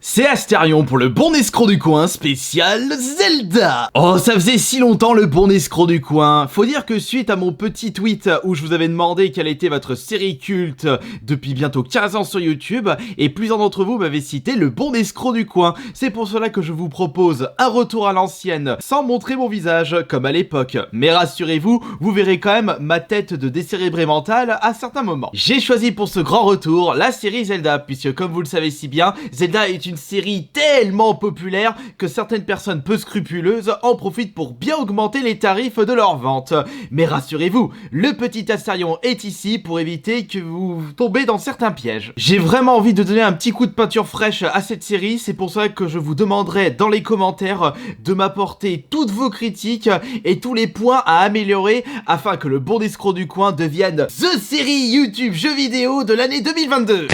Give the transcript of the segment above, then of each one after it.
C'est Astérion pour le bon escroc du coin spécial Zelda. Oh, ça faisait si longtemps le bon escroc du coin. Faut dire que suite à mon petit tweet où je vous avais demandé quelle était votre série culte depuis bientôt 15 ans sur YouTube, et plusieurs d'entre vous m'avaient cité le bon escroc du coin. C'est pour cela que je vous propose un retour à l'ancienne, sans montrer mon visage, comme à l'époque. Mais rassurez-vous, vous verrez quand même ma tête de décérébré mental à certains moments. J'ai choisi pour ce grand retour la série Zelda, puisque comme vous le savez si bien, Zelda est une série tellement populaire que certaines personnes peu scrupuleuses en profitent pour bien augmenter les tarifs de leur vente. Mais rassurez-vous, le petit Astérion est ici pour éviter que vous tombez dans certains pièges. J'ai vraiment envie de donner un petit coup de peinture fraîche à cette série, c'est pour ça que je vous demanderai dans les commentaires de m'apporter toutes vos critiques et tous les points à améliorer afin que le bon escroc du coin devienne THE série YouTube jeux vidéo de l'année 2022.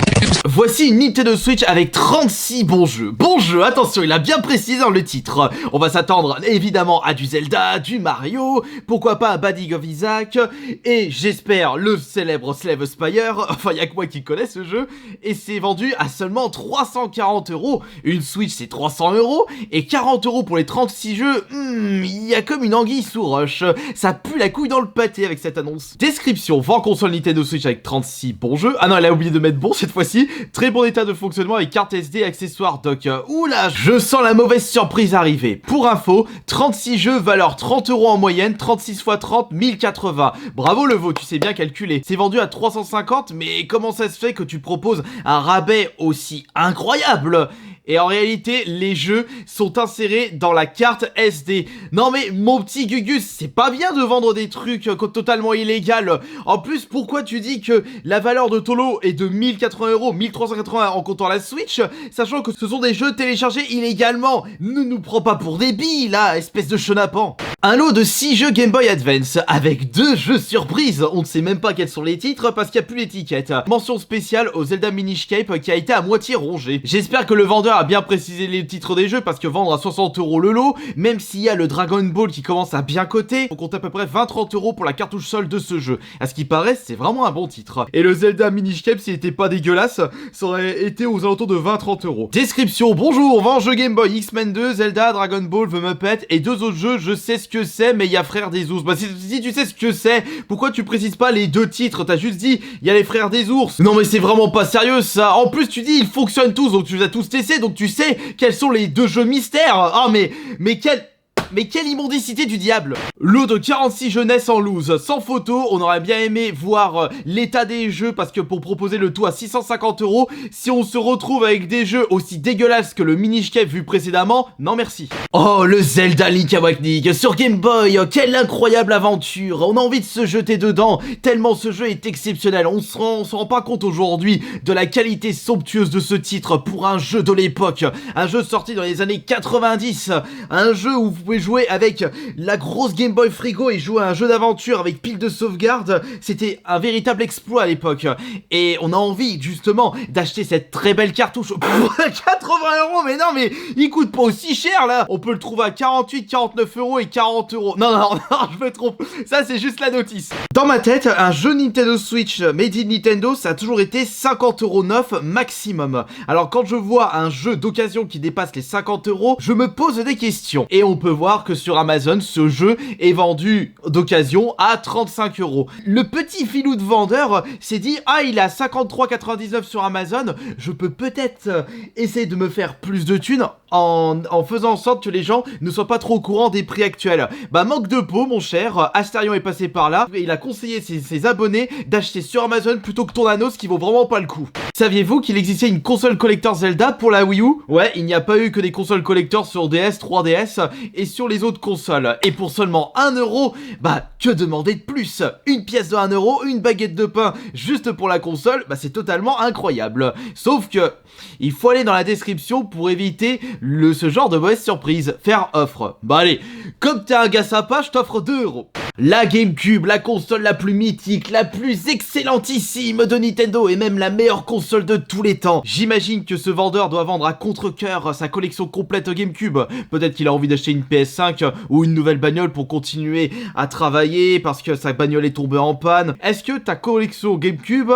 Voici une Nintendo Switch avec 36 bons jeux. Bon jeu, attention, il a bien précisé dans le titre. On va s'attendre évidemment à du Zelda, du Mario, pourquoi pas un Binding of Isaac, et j'espère le célèbre Slave Spire, enfin y'a que moi qui connais ce jeu, et c'est vendu à seulement 340€. Une Switch c'est 300€, et 40€ pour les 36 jeux, il y a comme une anguille sous roche. Ça pue la couille dans le pâté avec cette annonce. Description, vend console Nintendo Switch avec 36 bons jeux. Ah non, elle a oublié de mettre bon cette fois-ci. Très bon état de fonctionnement avec carte SD, accessoires dock. Oula, je sens la mauvaise surprise arriver. Pour info, 36 jeux, valeur 30€ en moyenne, 36 x 30, 1080. Bravo Levo, tu sais bien calculer. C'est vendu à 350, mais comment ça se fait que tu proposes un rabais aussi incroyable ? Et en réalité, les jeux sont insérés dans la carte SD. Non mais, mon petit Gugus, c'est pas bien de vendre des trucs totalement illégaux. En plus, pourquoi tu dis que la valeur de Tolo est de 1080€, 1380 en comptant la Switch, sachant que ce sont des jeux téléchargés illégalement? Ne nous prends pas pour des billes, là, espèce de chenapan. Un lot de 6 jeux Game Boy Advance, avec 2 jeux surprises. On ne sait même pas quels sont les titres, parce qu'il n'y a plus l'étiquette. Mention spéciale au Zelda Minish Cape, qui a été à moitié rongé. J'espère que le vendeur a bien précisé les titres des jeux, parce que vendre à 60€ le lot, même s'il y a le Dragon Ball qui commence à bien coter, on compte à peu près 20-30€ pour la cartouche seule de ce jeu. À ce qui paraît, c'est vraiment un bon titre. Et le Zelda Minish Cape, s'il était pas dégueulasse, ça aurait été aux alentours de 20-30€. Description, bonjour, vend jeu Game Boy, X-Men 2, Zelda, Dragon Ball, The Muppet, et 2 autres jeux, je sais ce que c'est, mais il y a Frères des Ours. Bah si tu sais ce que c'est, pourquoi tu précises pas les 2 titres? T'as juste dit, il y a les Frères des Ours. Non mais c'est vraiment pas sérieux ça. En plus tu dis, ils fonctionnent tous, donc tu les as tous testés, donc tu sais quels sont les 2 jeux mystères. Ah mais quelle immondicité du diable. Lot de 46 jeunesses en loose, sans photo. On aurait bien aimé voir l'état des jeux, parce que pour proposer le tout à 650€, si on se retrouve avec des jeux aussi dégueulasses que le Minish Cape vu précédemment, non merci. Oh, le Zelda Link Awakening sur Game Boy, quelle incroyable aventure. On a envie de se jeter dedans, tellement ce jeu est exceptionnel. On se rend pas compte aujourd'hui de la qualité somptueuse de ce titre pour un jeu de l'époque. Un jeu sorti dans les années 90, un jeu où vous pouvez jouer avec la grosse Game Boy frigo et jouer à un jeu d'aventure avec pile de sauvegarde. C'était un véritable exploit à l'époque. Et on a envie justement d'acheter cette très belle cartouche pour 80€, mais non mais il coûte pas aussi cher là. On peut le trouver à 48, 49€ et 40€. Non, je me trompe. Ça c'est juste la notice. Dans ma tête, un jeu Nintendo Switch made in Nintendo, ça a toujours été 50€ neuf maximum. Alors quand je vois un jeu d'occasion qui dépasse les 50€, je me pose des questions. Et on peut voir que sur Amazon, ce jeu est vendu d'occasion à 35€. Le petit filou de vendeur s'est dit, ah il est à 53,99€ sur Amazon, je peux peut-être essayer de me faire plus de thunes en faisant en sorte que les gens ne soient pas trop au courant des prix actuels. Bah manque de peau mon cher, Astérion est passé par là et il a conseillé ses abonnés d'acheter sur Amazon plutôt que ton anneau, ce qui vaut vraiment pas le coup. Saviez-vous qu'il existait une console collector Zelda pour la Wii U? Ouais, il n'y a pas eu que des consoles collector sur DS, 3DS et sur les autres consoles. Et pour seulement 1€, bah que demander de plus? Une pièce de 1€, une baguette de pain juste pour la console, bah c'est totalement incroyable. Sauf que il faut aller dans la description pour éviter ce genre de mauvaise surprise, faire offre. Bah allez, comme t'es un gars sympa, je t'offre 2 €. La GameCube, la console la plus mythique, la plus excellentissime de Nintendo et même la meilleure console de tous les temps. J'imagine que ce vendeur doit vendre à contre-cœur sa collection complète GameCube. Peut-être qu'il a envie d'acheter une PS5 ou une nouvelle bagnole pour continuer à travailler parce que sa bagnole est tombée en panne. Est-ce que ta collection GameCube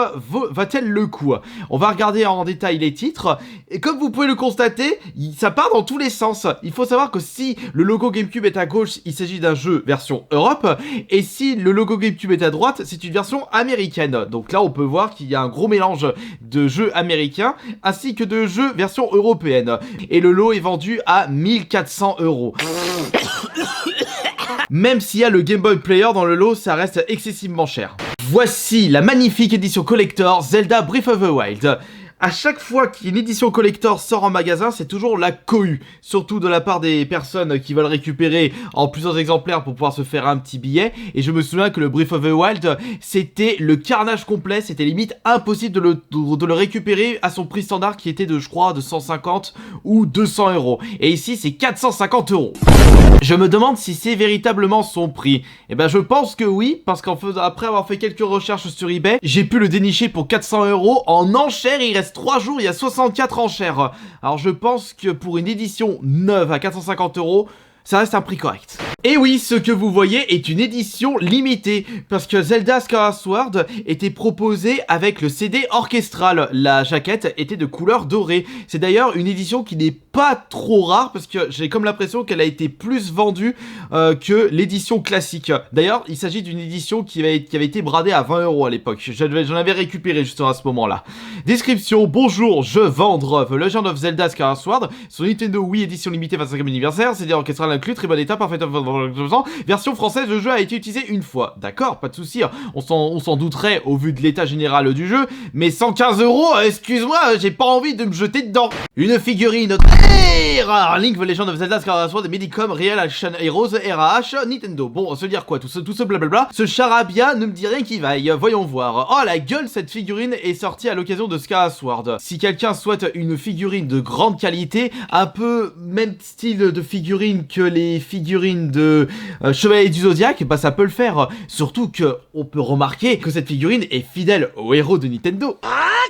va-t-elle le coup? On va regarder en détail les titres et comme vous pouvez le constater, ça part dans tous les sens. Il faut savoir que si le logo GameCube est à gauche, il s'agit d'un jeu version Europe. Et si le logo GameCube est à droite, c'est une version américaine. Donc là, on peut voir qu'il y a un gros mélange de jeux américains ainsi que de jeux version européenne. Et le lot est vendu à 1400 €. Même s'il y a le Game Boy Player dans le lot, ça reste excessivement cher. Voici la magnifique édition collector Zelda Breath of the Wild. À chaque fois qu'une édition collector sort en magasin, c'est toujours la cohue, surtout de la part des personnes qui veulent récupérer en plusieurs exemplaires pour pouvoir se faire un petit billet. Et je me souviens que le Breath of the Wild, c'était le carnage complet, c'était limite impossible de le récupérer à son prix standard qui était de, je crois, de 150 ou 200 €. Et ici, c'est 450 €. Je me demande si c'est véritablement son prix. Et ben je pense que oui, parce qu'après avoir fait quelques recherches sur eBay, j'ai pu le dénicher pour 400 € en enchère. Il reste 3 jours, il y a 64 enchères. Alors je pense que pour une édition neuve à 450 €, ça reste un prix correct. Et oui, ce que vous voyez est une édition limitée, parce que Zelda Skyward Sword était proposé avec le CD orchestral. La jaquette était de couleur dorée. C'est d'ailleurs une édition qui n'est pas trop rare, parce que j'ai comme l'impression qu'elle a été plus vendue que l'édition classique. D'ailleurs, il s'agit d'une édition qui avait été bradée à 20 € à l'époque. J'en avais récupéré justement à ce moment-là. Description: bonjour, je vendre The Legend of Zelda Skyward Sword sur Nintendo Wii édition limitée 25e anniversaire, CD orchestral inclus, très bon état, parfait, version française, le jeu a été utilisé une fois. D'accord, pas de souci, on s'en douterait au vu de l'état général du jeu, mais 115 €, excuse-moi, j'ai pas envie de me jeter dedans. Une figurine très rare, Link The Legend of Zelda Skyward Sword, Medicom Real Action Heroes, RAH, Nintendo. Bon, on se dire quoi, tout ce blablabla, ce charabia ne me dit rien qui vaille, voyons voir. Oh la gueule, cette figurine est sortie à l'occasion de Skyward Sword. Si quelqu'un souhaite une figurine de grande qualité, un peu même style de figurine que les figurines de Chevalier du Zodiac, bah ça peut le faire. Surtout que on peut remarquer que cette figurine est fidèle au héros de Nintendo.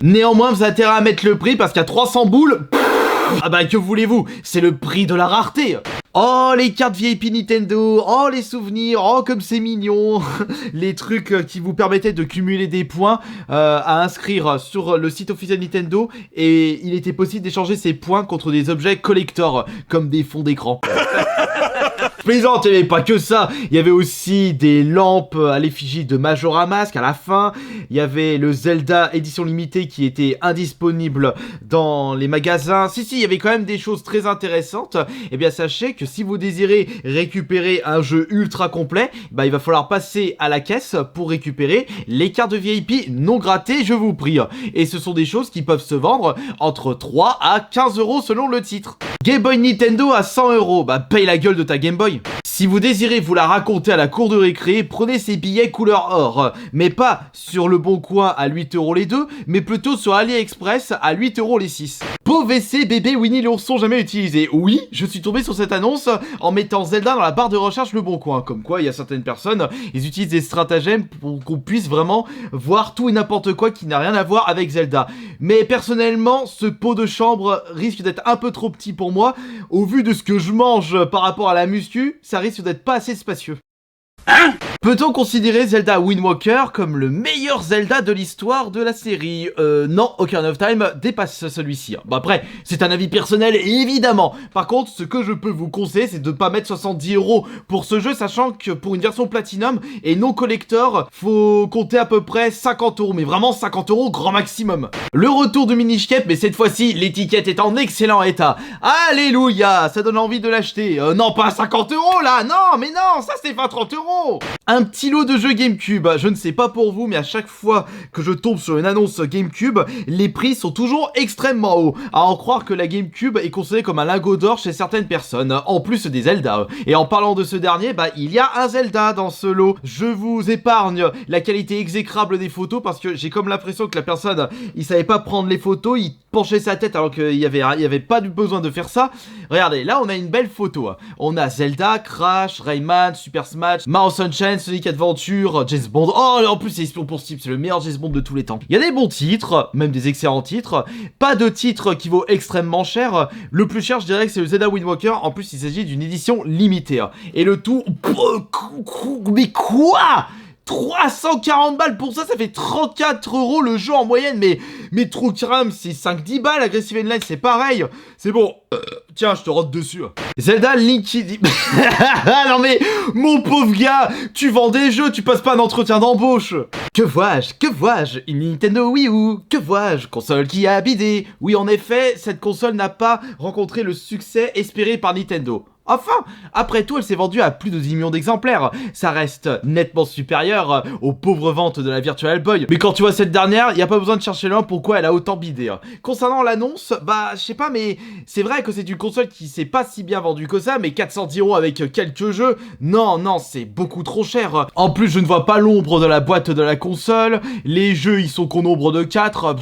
Néanmoins, vous avez intérêt à mettre le prix parce qu'à 300 boules, ah bah que voulez-vous, c'est le prix de la rareté. Oh les cartes VIP Nintendo, oh les souvenirs, oh comme c'est mignon. Les trucs qui vous permettaient de cumuler des points à inscrire sur le site officiel Nintendo, et il était possible d'échanger ces points contre des objets collector comme des fonds d'écran. Plaisante, il n'y avait pas que ça, il y avait aussi des lampes à l'effigie de Majora Mask à la fin, il y avait le Zelda édition limitée qui était indisponible dans les magasins. Si, il y avait quand même des choses très intéressantes. Et bien sachez que si vous désirez récupérer un jeu ultra complet, bah il va falloir passer à la caisse pour récupérer les cartes de VIP non grattées, je vous prie. Et ce sont des choses qui peuvent se vendre entre 3 à 15 € selon le titre. Game Boy Nintendo à 100 €, bah paye la gueule de ta Game Boy. Si vous désirez vous la raconter à la cour de récré, prenez ces billets couleur or, mais pas sur le Bon Coin à 8 € les deux, mais plutôt sur AliExpress à 8 € les 6. Beau WC bébé Winnie l'ourson jamais utilisé. Oui, je suis tombé sur cette annonce en mettant Zelda dans la barre de recherche Le Bon Coin. Comme quoi, il y a certaines personnes, ils utilisent des stratagèmes pour qu'on puisse vraiment voir tout et n'importe quoi qui n'a rien à voir avec Zelda. Mais personnellement, ce pot de chambre risque d'être un peu trop petit pour moi. Au vu de ce que je mange par rapport à la muscu, ça risque d'être pas assez spacieux. Peut-on considérer Zelda Wind Waker comme le meilleur Zelda de l'histoire de la série? Non, Ocarina of Time dépasse celui-ci. Bah après, c'est un avis personnel, évidemment. Par contre, ce que je peux vous conseiller, c'est de pas mettre 70 € pour ce jeu, sachant que pour une version Platinum et non collector, faut compter à peu près 50 €, mais vraiment 50 € grand maximum. Le retour de Minish Cap, mais cette fois-ci, l'étiquette est en excellent état. Alléluia, ça donne envie de l'acheter. Non, pas 50 € là, non, mais non, ça c'est pas 30 €. Un petit lot de jeux GameCube. Je ne sais pas pour vous, mais à chaque fois que je tombe sur une annonce GameCube, les prix sont toujours extrêmement hauts. À en croire que la GameCube est considérée comme un lingot d'or chez certaines personnes, en plus des Zelda. Et en parlant de ce dernier, il y a un Zelda dans ce lot. Je vous épargne la qualité exécrable des photos parce que j'ai comme l'impression que la personne, il savait pas prendre les photos, il penchait sa tête alors qu'il y avait pas besoin de faire ça. Regardez, là on a une belle photo. On a Zelda, Crash, Rayman, Super Smash, Mario Sunshine, Sonic Adventure, James Bond. Oh, en plus c'est Espion pour Steve, c'est le meilleur James Bond de tous les temps. Il y a des bons titres, même des excellents titres. Pas de titre qui vaut extrêmement cher. Le plus cher, je dirais que c'est le Zelda Wind Waker. En plus, il s'agit d'une édition limitée. Et le tout... Mais quoi ? 340 balles pour ça, ça fait 34 € le jeu en moyenne, mais True Crime c'est 5-10 balles, Aggressive Inline c'est pareil, c'est bon, tiens je te rote dessus. Zelda Linkedy... Non mais, mon pauvre gars, tu vends des jeux, tu passes pas un entretien d'embauche. Que vois-je, une Nintendo Wii U, que vois-je, console qui a bidé. Oui en effet, cette console n'a pas rencontré le succès espéré par Nintendo. Enfin, après tout, elle s'est vendue à plus de 10 millions d'exemplaires. Ça reste nettement supérieur aux pauvres ventes de la Virtual Boy. Mais quand tu vois cette dernière, y a pas besoin de chercher loin pourquoi elle a autant bidé. Concernant l'annonce, je sais pas, mais c'est vrai que c'est une console qui s'est pas si bien vendue que ça, mais 410 € avec quelques jeux, non, c'est beaucoup trop cher. En plus, je ne vois pas l'ombre de la boîte de la console. Les jeux, ils sont qu'au nombre de 4.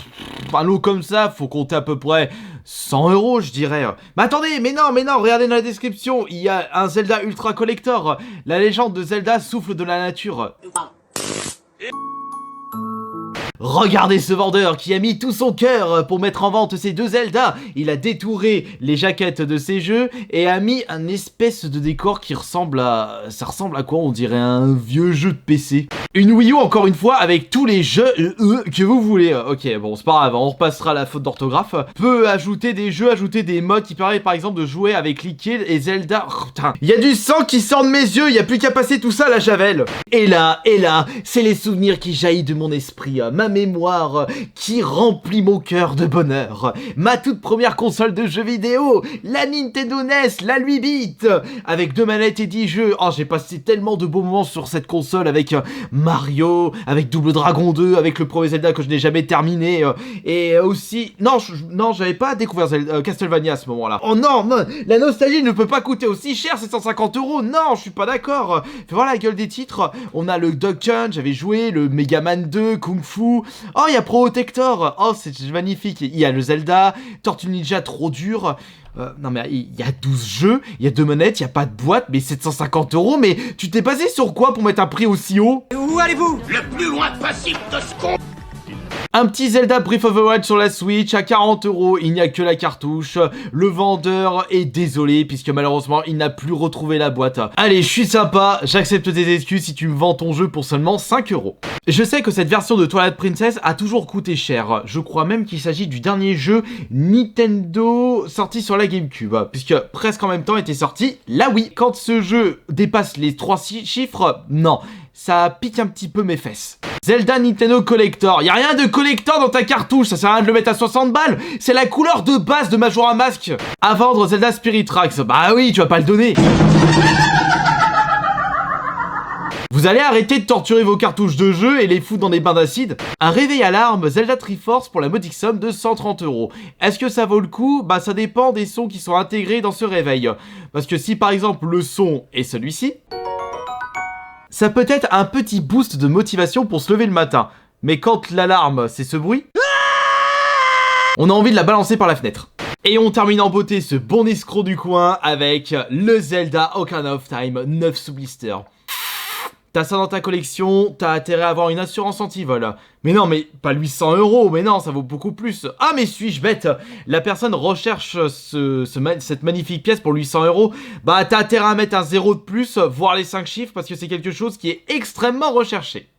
Un lot comme ça, faut compter à peu près 100 € je dirais. Mais attendez, mais non, regardez dans la description, il y a un Zelda Ultra Collector, la légende de Zelda Souffle de la Nature. Regardez ce vendeur qui a mis tout son cœur pour mettre en vente ces deux Zelda. Il a détouré les jaquettes de ces jeux et a mis un espèce de décor qui ressemble à... Ça ressemble à quoi? On dirait un vieux jeu de PC. Une Wii U encore une fois avec tous les jeux que vous voulez. Ok, bon c'est pas grave, on repassera la faute d'orthographe. Peut ajouter des jeux, ajouter des modes qui permettent par exemple de jouer avec Liquid et Zelda. Oh, putain, il y a du sang qui sort de mes yeux, il y a plus qu'à passer tout ça à la javel. Et là, c'est les souvenirs qui jaillissent de mon esprit, ma mémoire qui remplit mon cœur de bonheur. Ma toute première console de jeux vidéo, la Nintendo NES, la 8 bits, avec 2 manettes et 10 jeux. Oh, j'ai passé tellement de beaux moments sur cette console avec Mario, avec Double Dragon 2, avec le premier Zelda que je n'ai jamais terminé, et aussi... Non, j'avais pas découvert Castlevania à ce moment-là. Oh non, la nostalgie ne peut pas coûter aussi cher, c'est 150 €. Non, je suis pas d'accord. Fais voir la gueule des titres. On a le Duck Hunt, j'avais joué, le Mega Man 2, Kung Fu. Oh, il y a Protector. Oh, c'est magnifique. Il y a le Zelda, Tortue Ninja trop dur. Non mais il y a 12 jeux, il y a 2 manettes, il y a pas de boîte, mais 750 €, mais tu t'es basé sur quoi pour mettre un prix aussi haut? Où allez-vous? Le plus loin possible de ce qu'on... Un petit Zelda Breath of the Wild sur la Switch à 40 €, il n'y a que la cartouche. Le vendeur est désolé puisque malheureusement il n'a plus retrouvé la boîte. Allez, je suis sympa, j'accepte tes excuses si tu me vends ton jeu pour seulement 5 €. Je sais que cette version de Twilight Princess a toujours coûté cher. Je crois même qu'il s'agit du dernier jeu Nintendo sorti sur la GameCube, puisque presque en même temps était sorti la Wii. Quand ce jeu dépasse les 3 chiffres, non, ça pique un petit peu mes fesses. Zelda Nintendo Collector. Y'a rien de collector dans ta cartouche, ça sert à rien de le mettre à 60 balles. C'est la couleur de base de Majora's Mask. À vendre Zelda Spirit Tracks. Bah oui, tu vas pas le donner. Vous allez arrêter de torturer vos cartouches de jeu et les foutre dans des bains d'acide. Un réveil alarme Zelda Triforce pour la modique somme de 130 €. Est-ce que ça vaut le coup? Bah ça dépend des sons qui sont intégrés dans ce réveil. Parce que si par exemple le son est celui-ci, ça peut être un petit boost de motivation pour se lever le matin. Mais quand l'alarme, c'est ce bruit, on a envie de la balancer par la fenêtre. Et on termine en beauté ce bon escroc du coin avec le Zelda Ocarina of Time 9 sous blister. T'as ça dans ta collection, t'as intérêt à avoir une assurance anti-vol. Mais non, mais pas 800 €, mais non, ça vaut beaucoup plus. Ah, mais suis-je bête? La personne recherche cette magnifique pièce pour 800 €. Bah, t'as intérêt à mettre un 0 de plus, voire les 5 chiffres, parce que c'est quelque chose qui est extrêmement recherché.